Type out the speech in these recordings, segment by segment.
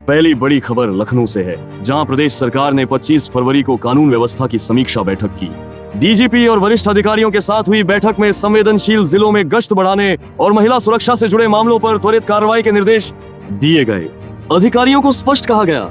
पहली बड़ी खबर लखनऊ से है, जहां प्रदेश सरकार ने 25 फरवरी को कानून व्यवस्था की समीक्षा बैठक की। डीजीपी और वरिष्ठ अधिकारियों के साथ हुई बैठक में संवेदनशील जिलों में गश्त बढ़ाने और महिला सुरक्षा से जुड़े मामलों पर त्वरित कार्रवाई के निर्देश दिए गए। अधिकारियों को स्पष्ट कहा गया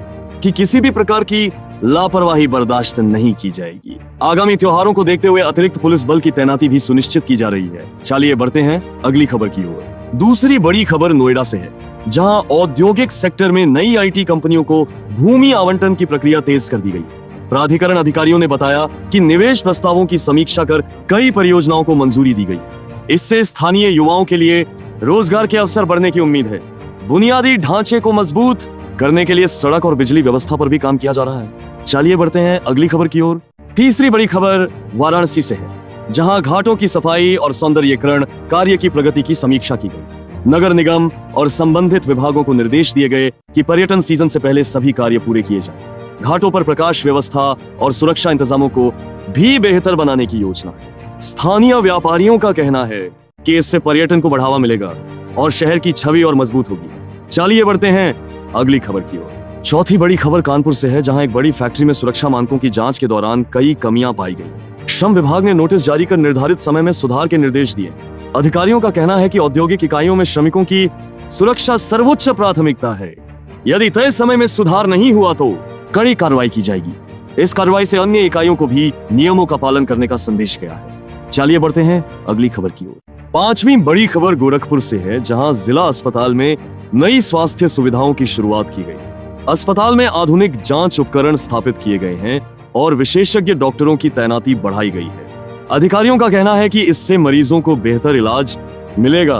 कि किसी भी प्रकार की लापरवाही बर्दाश्त नहीं की जाएगी। आगामी त्योहारों को देखते हुए अतिरिक्त पुलिस बल की तैनाती भी सुनिश्चित की जा रही है। चलिए बढ़ते हैं अगली खबर की ओर। दूसरी बड़ी खबर नोएडा से है, जहां औद्योगिक सेक्टर में नई आईटी कंपनियों को भूमि आवंटन की प्रक्रिया तेज कर दी गई है। प्राधिकरण अधिकारियों ने बताया कि निवेश प्रस्तावों की समीक्षा कर कई परियोजनाओं को मंजूरी दी गई है। इससे स्थानीय युवाओं के लिए रोजगार के अवसर बढ़ने की उम्मीद है। बुनियादी ढांचे को मजबूत करने के लिए सड़क और बिजली व्यवस्था पर भी काम किया जा रहा है। चलिए बढ़ते हैं अगली खबर की ओर। तीसरी बड़ी खबर वाराणसी से है, जहां घाटों की सफाई और सौंदर्यीकरण कार्य की प्रगति की समीक्षा की गई। नगर निगम और संबंधित विभागों को निर्देश दिए गए कि पर्यटन सीजन से पहले सभी कार्य पूरे किए जाएं। घाटों पर प्रकाश व्यवस्था और सुरक्षा इंतजामों को भी बेहतर बनाने की योजना है। स्थानीय व्यापारियों का कहना है कि इससे पर्यटन को बढ़ावा मिलेगा और शहर की छवि और मजबूत होगी। चलिए बढ़ते हैं अगली खबर की ओर। चौथी बड़ी खबर कानपुर से है, जहां एक बड़ी फैक्ट्री में सुरक्षा मानकों की जांच के दौरान कई कमियां पाई गई। श्रम विभाग ने नोटिस जारी कर निर्धारित समय में सुधार के निर्देश दिए। अधिकारियों का कहना है कि औद्योगिक इकाइयों में श्रमिकों की सुरक्षा सर्वोच्च प्राथमिकता है। यदि तय समय में सुधार नहीं हुआ तो कड़ी कार्रवाई की जाएगी। इस कार्रवाई से अन्य इकाइयों को भी नियमों का पालन करने का संदेश गया है। चलिए बढ़ते हैं अगली खबर की ओर। पांचवी बड़ी खबर गोरखपुर से है, जहां जिला अस्पताल में नई स्वास्थ्य सुविधाओं की शुरुआत की गई। अस्पताल में आधुनिक जांच उपकरण स्थापित किए गए हैं और विशेषज्ञ डॉक्टरों की तैनाती बढ़ाई गई है। अधिकारियों का कहना है कि इससे मरीजों को बेहतर इलाज मिलेगा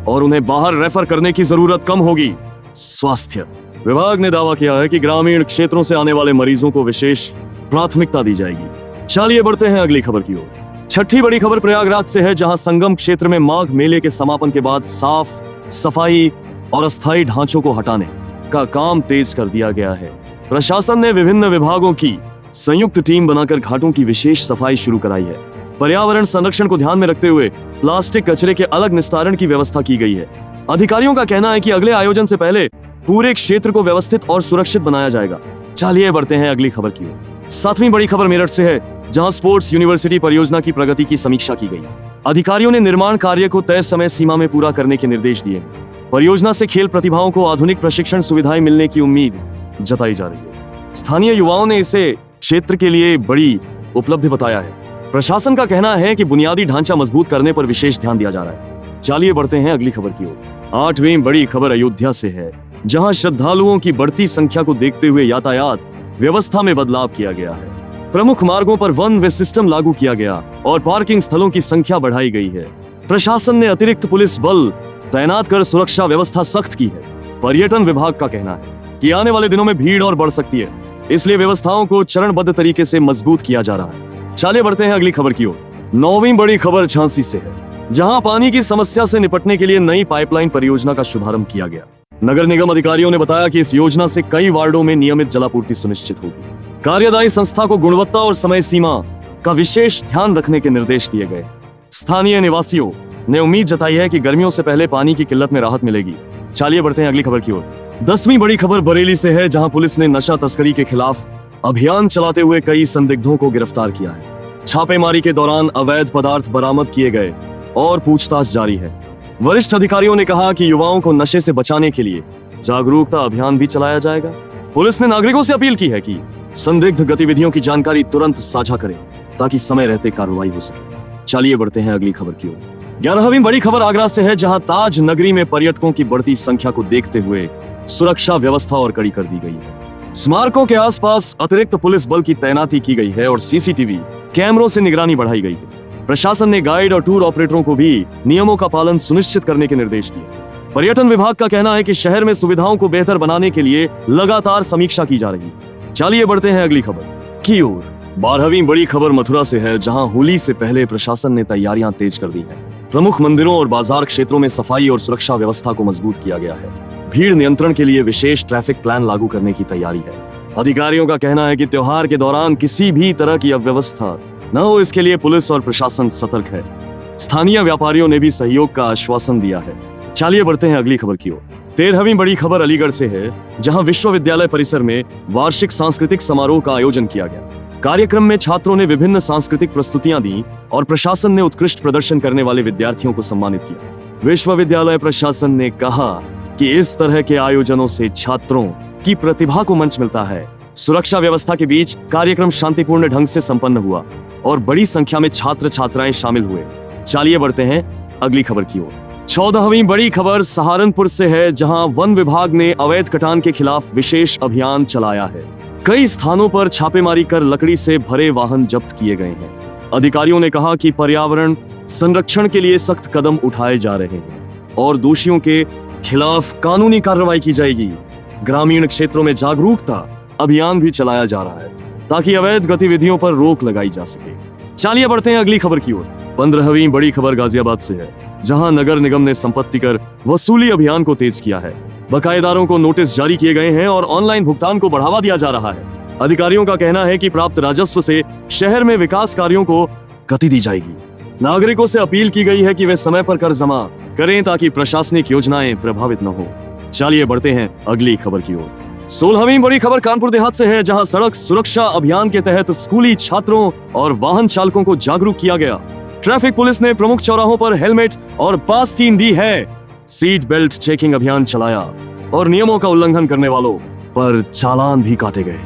और उन्हें बाहर रेफर करने की जरूरत कम होगी। स्वास्थ्य विभाग ने दावा किया है कि ग्रामीण क्षेत्रों से आने वाले मरीजों को विशेष प्राथमिकता दी जाएगी। चलिए बढ़ते हैं अगली खबर की ओर। छठी बड़ी खबर प्रयागराज से है, जहां संगम क्षेत्र में माघ मेले के समापन के बाद साफ सफाई और अस्थायी ढांचों को हटाने का काम तेज कर दिया गया है। प्रशासन ने विभिन्न विभागों की संयुक्त टीम बनाकर घाटों की विशेष सफाई शुरू कराई है। पर्यावरण संरक्षण को ध्यान में रखते हुए प्लास्टिक कचरे के अलग निस्तारण की व्यवस्था की गई है। अधिकारियों का कहना है कि अगले आयोजन से पहले पूरे क्षेत्र को व्यवस्थित और सुरक्षित बनाया जाएगा। चलिए बढ़ते हैं अगली खबर की ओर। सातवीं बड़ी खबर मेरठ से है, जहां स्पोर्ट्स यूनिवर्सिटी परियोजना की प्रगति की समीक्षा की गई। अधिकारियों ने निर्माण कार्य को तय समय सीमा में पूरा करने के निर्देश दिए। परियोजना से खेल प्रतिभाओं को आधुनिक प्रशिक्षण सुविधाएं मिलने की उम्मीद जताई जा रही है। स्थानीय युवाओं ने इसे क्षेत्र के लिए बड़ी उपलब्धि बताया है। प्रशासन का कहना है कि बुनियादी ढांचा मजबूत करने पर विशेष ध्यान दिया जा रहा है। चलिए बढ़ते हैं अगली खबर की ओर। आठवीं बड़ी खबर अयोध्या से है, जहां श्रद्धालुओं की बढ़ती संख्या को देखते हुए यातायात व्यवस्था में बदलाव किया गया है। प्रमुख मार्गों पर वन वे सिस्टम लागू किया गया और पार्किंग स्थलों की संख्या बढ़ाई गई है। प्रशासन ने अतिरिक्त पुलिस बल तैनात कर सुरक्षा व्यवस्था सख्त की है। पर्यटन विभाग का कहना है कि आने वाले दिनों में भीड़ और बढ़ सकती है, इसलिए व्यवस्थाओं को चरणबद्ध तरीके से मजबूत किया जा रहा है। चलिए बढ़ते हैं अगली खबर की ओर। नौवीं बड़ी खबर झांसी से है, जहां पानी की समस्या से निपटने के लिए नई पाइपलाइन परियोजना का शुभारंभ किया गया। नगर निगम अधिकारियों ने बताया कि इस योजना से कई वार्डों में नियमित जलापूर्ति सुनिश्चित होगी। कार्यदायी संस्था को गुणवत्ता और समय सीमा का विशेष ध्यान रखने के निर्देश दिए गए। स्थानीय निवासियों ने उम्मीद जताई है कि गर्मियों से पहले पानी की किल्लत में राहत मिलेगी। चलिए बढ़ते हैं अगली खबर की ओर। 10वीं बड़ी खबर बरेली से है, जहां पुलिस ने नशा तस्करी के खिलाफ अभियान चलाते हुए कई संदिग्धों को गिरफ्तार किया है। छापेमारी के दौरान अवैध पदार्थ बरामद किए गए और पूछताछ जारी है। वरिष्ठ अधिकारियों ने कहा कि युवाओं को नशे से बचाने के लिए जागरूकता अभियान भी चलाया जाएगा। पुलिस ने नागरिकों से अपील की है कि संदिग्ध गतिविधियों की जानकारी तुरंत साझा करें ताकि समय रहते कार्रवाई हो सके। चलिए बढ़ते हैं अगली खबर की ओर। 11वीं बड़ी खबर आगरा से है, जहां ताज नगरी में पर्यटकों की बढ़ती संख्या को देखते हुए सुरक्षा व्यवस्था और कड़ी कर दी गई है। स्मारकों के आसपास अतिरिक्त पुलिस बल की तैनाती की गई है और सीसीटीवी कैमरों से निगरानी बढ़ाई गई है। प्रशासन ने गाइड और टूर ऑपरेटरों को भी नियमों का पालन सुनिश्चित करने के निर्देश दिए। पर्यटन विभाग का कहना है कि शहर में सुविधाओं को बेहतर बनाने के लिए लगातार समीक्षा की जा रही है। चलिए बढ़ते हैं अगली खबर की ओर। 12वीं बड़ी खबर मथुरा से है, जहां होली से पहले प्रशासन ने तैयारियां तेज कर दी हैं। प्रमुख मंदिरों और बाजार क्षेत्रों में सफाई और सुरक्षा व्यवस्था को मजबूत किया गया है। भीड़ नियंत्रण के लिए विशेष ट्रैफिक प्लान लागू करने की तैयारी है। अधिकारियों का कहना है कि त्योहार के दौरान किसी भी तरह की अव्यवस्था न हो, इसके लिए पुलिस और प्रशासन सतर्क है। स्थानीय व्यापारियों ने भी सहयोग का आश्वासन दिया है। चलिए बढ़ते हैं अगली खबर की ओर। 13वीं बड़ी खबर अलीगढ़ से है, जहां विश्वविद्यालय परिसर में वार्षिक सांस्कृतिक समारोह का आयोजन किया गया। कार्यक्रम में छात्रों ने विभिन्न सांस्कृतिक प्रस्तुतियां दी और प्रशासन ने उत्कृष्ट प्रदर्शन करने वाले विद्यार्थियों को सम्मानित किया। विश्वविद्यालय प्रशासन ने कहा कि इस तरह के आयोजनों से छात्रों की प्रतिभा को मंच मिलता है। सुरक्षा व्यवस्था के बीच कार्यक्रम शांतिपूर्ण ढंग से संपन्न हुआ और बड़ी संख्या में छात्र छात्राएं शामिल हुए। चलिए बढ़ते हैं अगली खबर की ओर। 14वीं बड़ी खबर सहारनपुर से है, जहां वन विभाग ने अवैध कटान के खिलाफ विशेष अभियान चलाया है। कई स्थानों पर छापेमारी कर लकड़ी से भरे वाहन जब्त किए गए हैं। अधिकारियों ने कहा कि पर्यावरण संरक्षण के लिए सख्त कदम उठाए जा रहे हैं और दोषियों के खिलाफ कानूनी कार्रवाई की जाएगी। ग्रामीण क्षेत्रों में जागरूकता अभियान भी चलाया जा रहा है ताकि अवैध गतिविधियों पर रोक लगाई जा सके। चलिए बढ़ते हैं अगली खबर की ओर। 15वीं बड़ी खबर गाजियाबाद से है, जहां नगर निगम ने संपत्ति कर वसूली अभियान को तेज किया है। बकायेदारों को नोटिस जारी किए गए हैं और ऑनलाइन भुगतान को बढ़ावा दिया जा रहा है। अधिकारियों का कहना है कि प्राप्त राजस्व से शहर में विकास कार्यों को गति दी जाएगी। नागरिकों से अपील की गई है कि वे समय पर कर जमा करें ताकि प्रशासनिक योजनाएं प्रभावित न हो। चलिए बढ़ते हैं अगली खबर की ओर। 16वीं बड़ी खबर कानपुर देहात से है, जहां सड़क सुरक्षा अभियान के तहत स्कूली छात्रों और वाहन चालकों को जागरूक किया गया। ट्रैफिक पुलिस ने प्रमुख चौराहों पर हेलमेट और पास तीन दी है। सीट बेल्ट चेकिंग अभियान चलाया और नियमों का उल्लंघन करने वालों पर चालान भी काटे गए।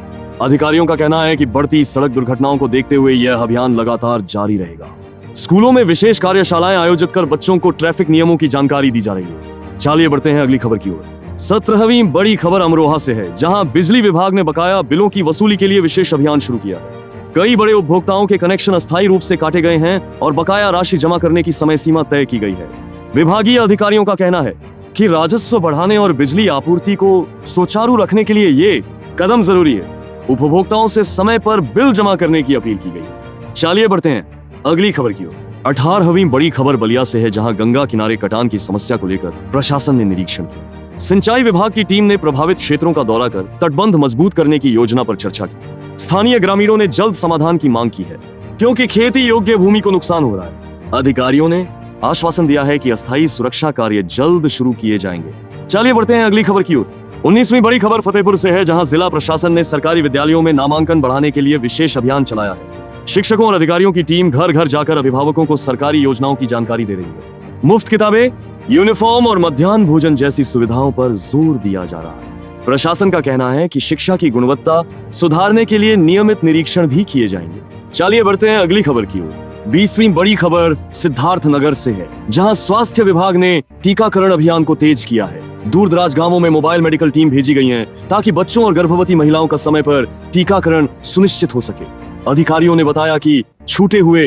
अधिकारियों का कहना है कि बढ़ती सड़क दुर्घटनाओं को देखते हुए यह अभियान लगातार जारी रहेगा। स्कूलों में विशेष कार्यशालाएं आयोजित कर बच्चों को ट्रैफिक नियमों की जानकारी दी जा रही है। चलिए बढ़ते हैं अगली खबर की ओर। 17वीं बड़ी खबर अमरोहा से है, जहां बिजली विभाग ने बकाया बिलों की वसूली के लिए विशेष अभियान शुरू किया है। कई बड़े उपभोक्ताओं के कनेक्शन अस्थायी रूप से काटे गए हैं और बकाया राशि जमा करने की समय सीमा तय की गई है। विभागीय अधिकारियों का कहना है कि राजस्व बढ़ाने और बिजली आपूर्ति को सुचारू रखने के लिए ये कदम जरूरी है। उपभोक्ताओं से समय पर बिल जमा करने की अपील की गई। चलिए बढ़ते हैं अगली खबर की ओर। 18वीं बड़ी खबर बलिया से है, जहां गंगा किनारे कटान की समस्या को लेकर प्रशासन ने निरीक्षण किया। सिंचाई विभाग की टीम ने प्रभावित क्षेत्रों का दौरा कर तटबंध मजबूत करने की योजना पर चर्चा की। स्थानीय ग्रामीणों ने जल्द समाधान की मांग की है, क्योंकि खेती योग्य भूमि को नुकसान हो रहा है। अधिकारियों ने आश्वासन दिया है कि अस्थायी सुरक्षा कार्य जल्द शुरू किए जाएंगे। चलिए बढ़ते हैं अगली खबर की ओर। 19वीं बड़ी खबर फतेहपुर से है, जहां जिला प्रशासन ने सरकारी विद्यालयों में नामांकन बढ़ाने के लिए विशेष अभियान चलाया है। शिक्षकों और अधिकारियों की टीम घर घर जाकर अभिभावकों को सरकारी योजनाओं की जानकारी दे रही है। मुफ्त किताबें, यूनिफॉर्म और मध्याह्न भोजन जैसी सुविधाओं पर जोर दिया जा रहा है। प्रशासन का कहना है कि शिक्षा की गुणवत्ता सुधारने के लिए नियमित निरीक्षण भी किए जाएंगे। चलिए बढ़ते हैं अगली खबर की ओर। 20वीं बड़ी खबर सिद्धार्थनगर से है, जहां स्वास्थ्य विभाग ने टीकाकरण अभियान को तेज किया है। दूर दराज गांवों में मोबाइल मेडिकल टीम भेजी गई है ताकि बच्चों और गर्भवती महिलाओं का समय पर टीकाकरण सुनिश्चित हो सके। अधिकारियों ने बताया कि छूटे हुए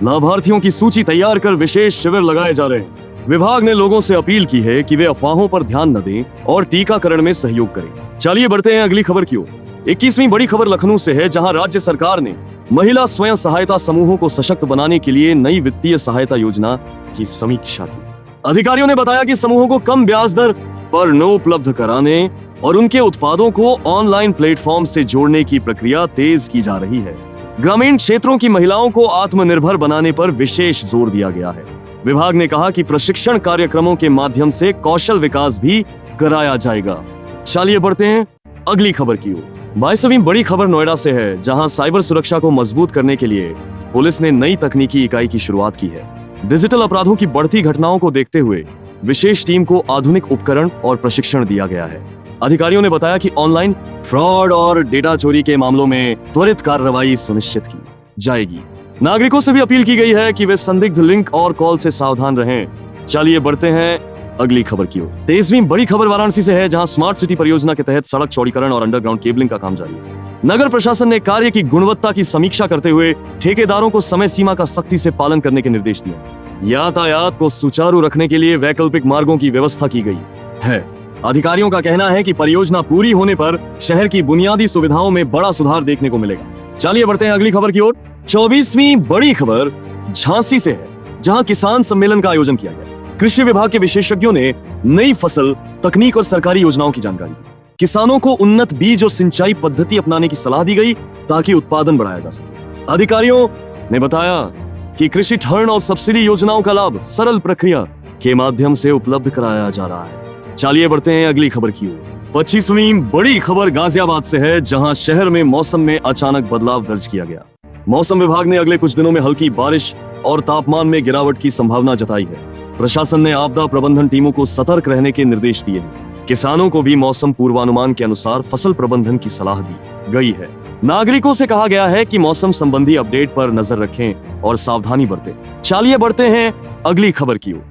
लाभार्थियों की सूची तैयार कर विशेष शिविर लगाए जा रहे हैं। विभाग ने लोगों से अपील की है कि वे अफवाहों पर ध्यान न दें और टीकाकरण में सहयोग करें। चलिए बढ़ते हैं अगली खबर की ओर। 21वीं बड़ी खबर लखनऊ से है, जहां राज्य सरकार ने महिला स्वयं सहायता समूहों को सशक्त बनाने के लिए नई वित्तीय सहायता योजना की समीक्षा की। अधिकारियों ने बताया कि समूहों को कम ब्याज दर पर ऋण उपलब्ध कराने और उनके उत्पादों को ऑनलाइन प्लेटफॉर्म से जोड़ने की प्रक्रिया तेज की जा रही है। ग्रामीण क्षेत्रों की महिलाओं को आत्मनिर्भर बनाने पर विशेष जोर दिया गया है। विभाग ने कहा कि प्रशिक्षण कार्यक्रमों के माध्यम से कौशल विकास भी कराया जाएगा। चलिए बढ़ते हैं अगली खबर की ओर। 22वीं बड़ी खबर नोएडा से है, जहां साइबर सुरक्षा को मजबूत करने के लिए पुलिस ने नई तकनीकी इकाई की शुरुआत की है। डिजिटल अपराधों की बढ़ती घटनाओं को देखते हुए विशेष टीम को आधुनिक उपकरण और प्रशिक्षण दिया गया है। अधिकारियों ने बताया कि ऑनलाइन फ्रॉड और डेटा चोरी के मामलों में त्वरित कार्रवाई सुनिश्चित की जाएगी। नागरिकों से भी अपील की गई है कि वे संदिग्ध लिंक और कॉल से सावधान रहें। चलिए बढ़ते हैं अगली खबर की ओर। 23वीं बड़ी खबर वाराणसी से है, जहां स्मार्ट सिटी परियोजना के तहत सड़क चौड़ीकरण और अंडरग्राउंड केबलिंग का काम जारी है। नगर प्रशासन ने कार्य की गुणवत्ता की समीक्षा करते हुए ठेकेदारों को समय सीमा का सख्ती से पालन करने के निर्देश दिए। यातायात को सुचारू रखने के लिए वैकल्पिक मार्गों की व्यवस्था की गई है। अधिकारियों का कहना है कि परियोजना पूरी होने पर शहर की बुनियादी सुविधाओं में बड़ा सुधार देखने को मिलेगा। चलिए बढ़ते हैं अगली खबर की ओर। 24वीं बड़ी खबर झांसी से है, जहां किसान सम्मेलन का आयोजन किया गया। कृषि विभाग के विशेषज्ञों ने नई फसल, तकनीक और सरकारी योजनाओं की जानकारी दी। किसानों को उन्नत बीज और सिंचाई पद्धति अपनाने की सलाह दी गई ताकि उत्पादन बढ़ाया जा सके। अधिकारियों ने बताया कि कृषि ऋण और सब्सिडी योजनाओं का लाभ सरल प्रक्रिया के माध्यम से उपलब्ध कराया जा रहा है। चलिए बढ़ते हैं अगली खबर की ओर। 25वीं बड़ी खबर गाजियाबाद से है, जहां शहर में मौसम में अचानक बदलाव दर्ज किया गया। मौसम विभाग ने अगले कुछ दिनों में हल्की बारिश और तापमान में गिरावट की संभावना जताई है। प्रशासन ने आपदा प्रबंधन टीमों को सतर्क रहने के निर्देश दिए हैं। किसानों को भी मौसम पूर्वानुमान के अनुसार फसल प्रबंधन की सलाह दी गई है। नागरिकों से कहा गया है कि मौसम संबंधी अपडेट पर नजर रखें और सावधानी बरतें। चलिए बढ़ते हैं अगली खबर की ओर।